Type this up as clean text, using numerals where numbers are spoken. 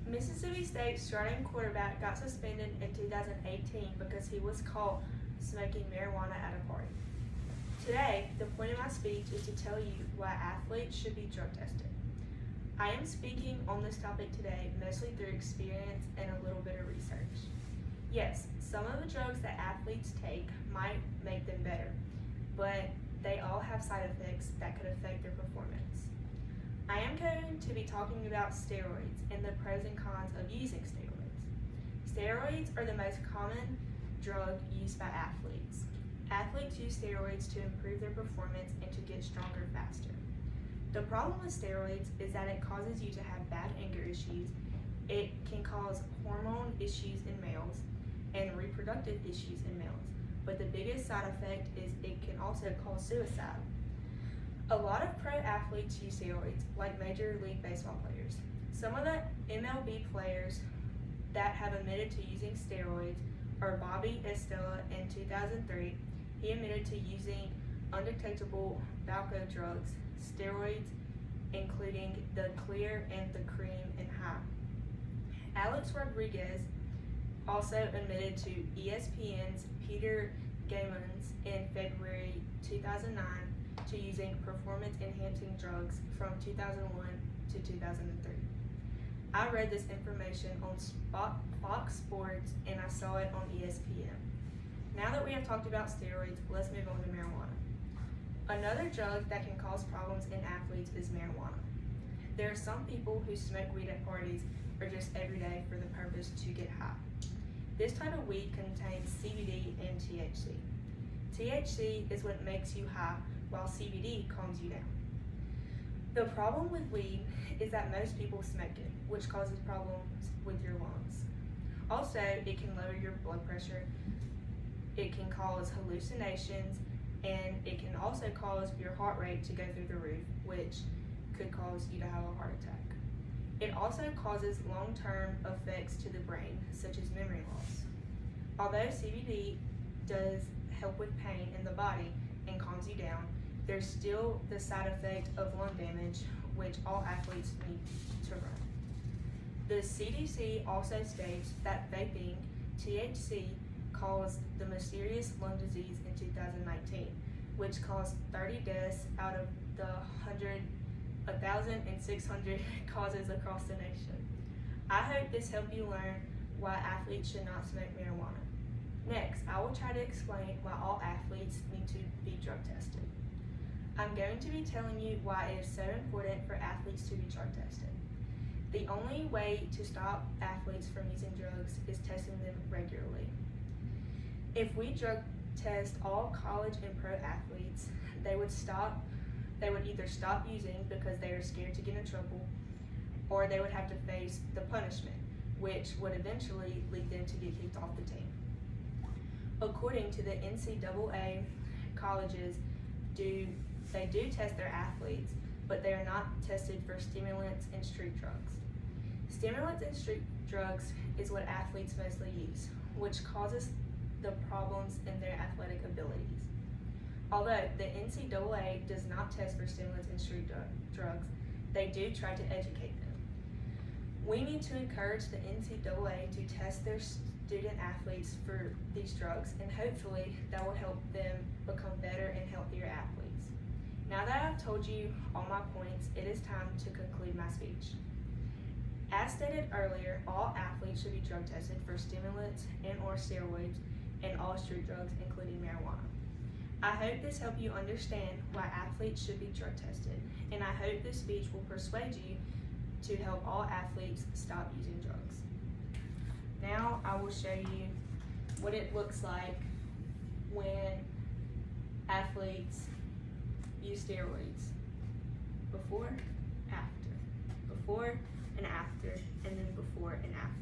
Mississippi State starting quarterback got suspended in 2018 because he was caught smoking marijuana at a party. Today, the point of my speech is to tell you why athletes should be drug tested. I am speaking on this topic today mostly through experience and a little bit of research. Yes, some of the drugs that athletes take might make them better, but they all have side effects that could affect their performance. I am going to be talking about steroids and the pros and cons of using steroids. Steroids are the most common drug used by athletes. Athletes use steroids to improve their performance and to get stronger faster. The problem with steroids is that it causes you to have bad anger issues. It can cause hormone issues in males and reproductive issues in males. But the biggest side effect is it can also cause suicide. A lot of pro athletes use steroids, like Major League Baseball players. Some of the MLB players that have admitted to using steroids are Bobby Estella in 2003. He admitted to using undetectable Valco drugs, steroids, including the clear and the cream and high. Alex Rodriguez also admitted to ESPN's Peter Gammons in February 2009 to using performance-enhancing drugs from 2001 to 2003. I read this information on Fox Sports and I saw it on ESPN. Now that we have talked about steroids, let's move on to marijuana. Another drug that can cause problems in athletes is marijuana. There are some people who smoke weed at parties or just every day for the purpose to get high. This type of weed contains CBD and THC. THC is what makes you high, while CBD calms you down. The problem with weed is that most people smoke it, which causes problems with your lungs. Also, it can lower your blood pressure, it can cause hallucinations, and it can also cause your heart rate to go through the roof, which could cause you to have a heart attack. It also causes long-term effects to the brain, such as memory loss. Although CBD does help with pain in the body and calms you down, there's still the side effect of lung damage, which all athletes need to run. The CDC also states that vaping THC caused the mysterious lung disease in 2019, which caused 30 deaths out of the 1,600 causes across the nation. I hope this helped you learn why athletes should not smoke marijuana. Next, I will try to explain why all athletes need to be drug tested. I'm going to be telling you why it is so important for athletes to be drug tested. The only way to stop athletes from using drugs is testing them regularly. If we drug test all college and pro athletes, they would either stop using because they are scared to get in trouble, or they would have to face the punishment, which would eventually lead them to get kicked off the team. According to the NCAA, colleges do test their athletes, but they are not tested for stimulants and street drugs. Stimulants and street drugs is what athletes mostly use, which causes the problems in their athletic abilities. Although the NCAA does not test for stimulants and street drugs, they do try to educate them. We need to encourage the NCAA to test their student athletes for these drugs, and hopefully that will help them become better and healthier athletes. Now that I've told you all my points, it is time to conclude my speech. As stated earlier, all athletes should be drug tested for stimulants and or steroids and all street drugs, including marijuana. I hope this helped you understand why athletes should be drug tested, and I hope this speech will persuade you to help all athletes stop using drugs. Now I will show you what it looks like when athletes use steroids. Before, after. Before and after, and then before and after.